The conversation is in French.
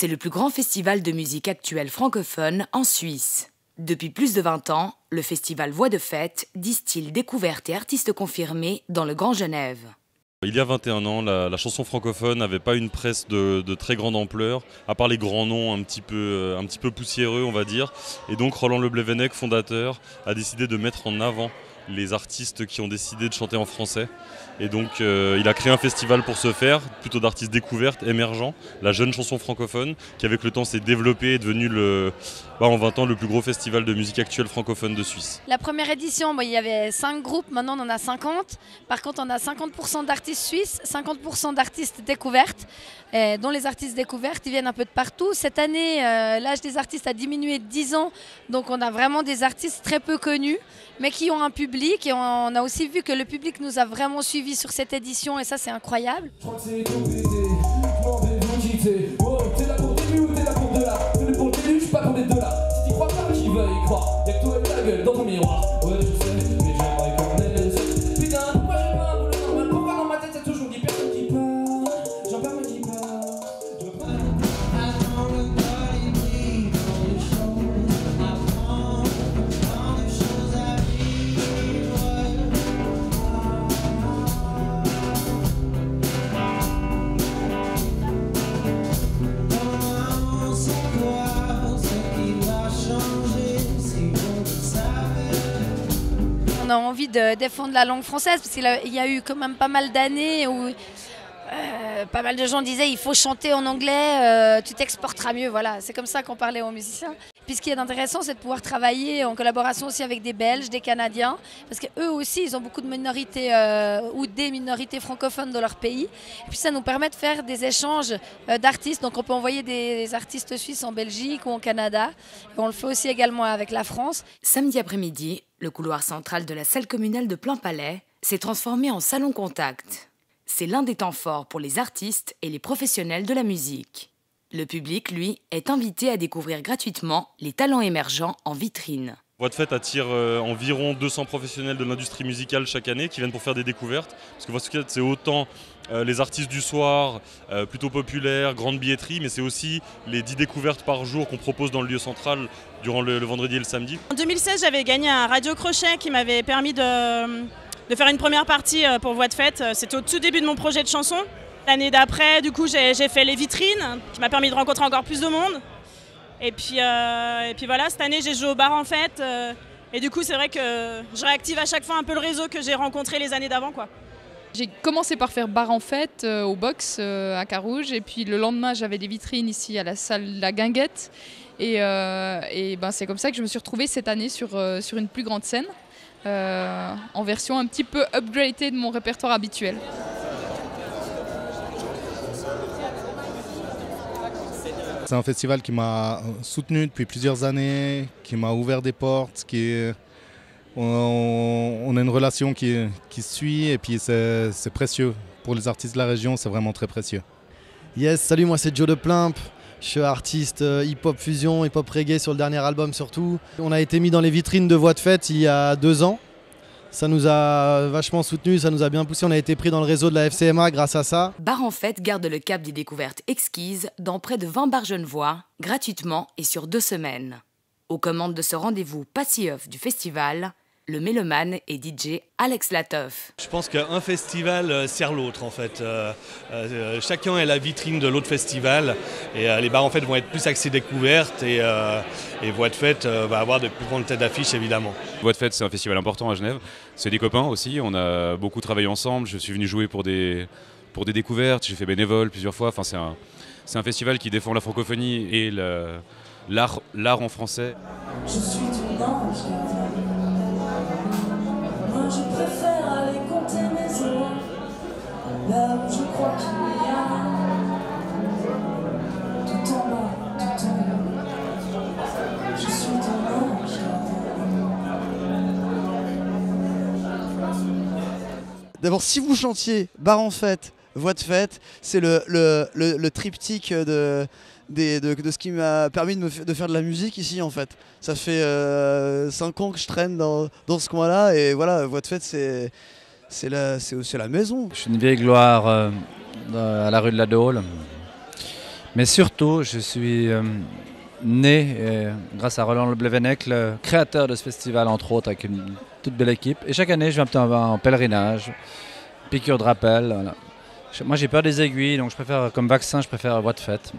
c'est le plus grand festival de musique actuelle francophone en Suisse. Depuis plus de 20 ans, le festival Voix de Fête distille découvertes et artistes confirmés dans le Grand Genève. Il y a 21 ans, la chanson francophone n'avait pas une presse de très grande ampleur, à part les grands noms un petit peu poussiéreux, on va dire. Et donc Roland Leblevenec, fondateur, a décidé de mettre en avant les artistes qui ont décidé de chanter en français. Et donc il a créé un festival pour ce faire, plutôt d'artistes découvertes, émergents, la jeune chanson francophone, qui avec le temps s'est développée et est devenu en 20 ans le plus gros festival de musique actuelle francophone de Suisse. La première édition, il y avait 5 groupes, maintenant on en a 50. Par contre, on a 50% d'artistes suisses, 50% d'artistes découvertes, dont les artistes découvertes, ils viennent un peu de partout. Cette année, l'âge des artistes a diminué de 10 ans, donc on a vraiment des artistes très peu connus, mais qui ont un public. Et on a aussi vu que le public nous a vraiment suivis sur cette édition, et ça c'est incroyable. Je crois que c'est complété, je m'en vais vous quitter. Oh, t'es là pour début ou t'es là pour de là? T'es là pour le début, je suis pas pour des deux là. Si t'y crois pas, qui va y croire? Y'a que toi et ta gueule dans ton miroir. Ouais, je sais, mais j'aimerais qu'on laisse. Putain, pourquoi j'ai pas un boulot normal? Pourquoi dans ma tête c'est toujours dit personne qui part? J'en perds qui part. On a envie de défendre la langue française parce qu'il y a eu quand même pas mal d'années où pas mal de gens disaient il faut chanter en anglais, tu t'exporteras mieux. Voilà, c'est comme ça qu'on parlait aux musiciens. Puis ce qui est intéressant, c'est de pouvoir travailler en collaboration aussi avec des Belges, des Canadiens, parce qu'eux aussi, ils ont beaucoup de minorités ou des minorités francophones dans leur pays. Et puis ça nous permet de faire des échanges d'artistes. Donc on peut envoyer des artistes suisses en Belgique ou au Canada. Et on le fait aussi également avec la France. Samedi après-midi, le couloir central de la salle communale de Plainpalais s'est transformé en salon contact. C'est l'un des temps forts pour les artistes et les professionnels de la musique. Le public, lui, est invité à découvrir gratuitement les talents émergents en vitrine. Voix de Fête attire environ 200 professionnels de l'industrie musicale chaque année qui viennent pour faire des découvertes. Parce que Voix de Fête, c'est autant les artistes du soir, plutôt populaires, grande billetterie, mais c'est aussi les 10 découvertes par jour qu'on propose dans le lieu central durant le vendredi et le samedi. En 2016, j'avais gagné un radio crochet qui m'avait permis de faire une première partie pour Voix de Fête. C'était au tout début de mon projet de chanson. L'année d'après, du coup, j'ai fait les vitrines, qui m'a permis de rencontrer encore plus de monde. Et puis voilà, cette année, j'ai joué au bar en fête. Et du coup, c'est vrai que je réactive à chaque fois un peu le réseau que j'ai rencontré les années d'avant, quoi. J'ai commencé par faire bar en fête au box à Carouge. Et puis le lendemain, j'avais des vitrines ici à la salle La Guinguette. Et c'est comme ça que je me suis retrouvée cette année sur une plus grande scène, en version un petit peu upgradée de mon répertoire habituel. C'est un festival qui m'a soutenu depuis plusieurs années, qui m'a ouvert des portes, on a une relation qui suit et puis c'est précieux. Pour les artistes de la région, c'est vraiment très précieux. Yes, salut, moi c'est Joe de Plimp. Je suis artiste hip-hop fusion, hip-hop reggae sur le dernier album surtout. On a été mis dans les vitrines de Voix de Fête il y a 2 ans. Ça nous a vachement soutenus, ça nous a bien poussé. On a été pris dans le réseau de la FCMA grâce à ça. Bar en Fête garde le cap des découvertes exquises dans près de 20 bars genevois, gratuitement et sur 2 semaines. Aux commandes de ce rendez-vous pas si off du festival, le mélomane et DJ Alex Latoff. Je pense qu'un festival sert l'autre en fait. Chacun est la vitrine de l'autre festival et les bars en fait vont être plus axés découvertes et Voix de Fête va avoir de plus grandes têtes d'affiche évidemment. Voix de Fête, c'est un festival important à Genève. C'est des copains aussi, on a beaucoup travaillé ensemble. Je suis venu jouer pour des découvertes, j'ai fait bénévole plusieurs fois. Enfin, c'est un festival qui défend la francophonie et l'art en français. Je suis ton ange gardien. Moi je préfère aller compter mes heures. Là où je crois qu'il y a tout en bas, tout en haut. Je suis ton ange gardien. D'abord, si vous chantiez bar en fête, Voix de Fête, c'est le triptyque de ce qui m'a permis de faire de la musique ici en fait. Ça fait 5 ans que je traîne dans ce coin-là et voilà, Voix de Fête c'est aussi la maison. Je suis une vieille gloire à la rue de la Dôle. Mais surtout, je suis né grâce à Roland Le Blevenec, le créateur de ce festival, entre autres, avec une toute belle équipe. Et chaque année, je viens un peu en pèlerinage, piqûre de rappel. Voilà. Moi, j'ai peur des aiguilles, donc je préfère, comme vaccin, je préfère Voix de Fête.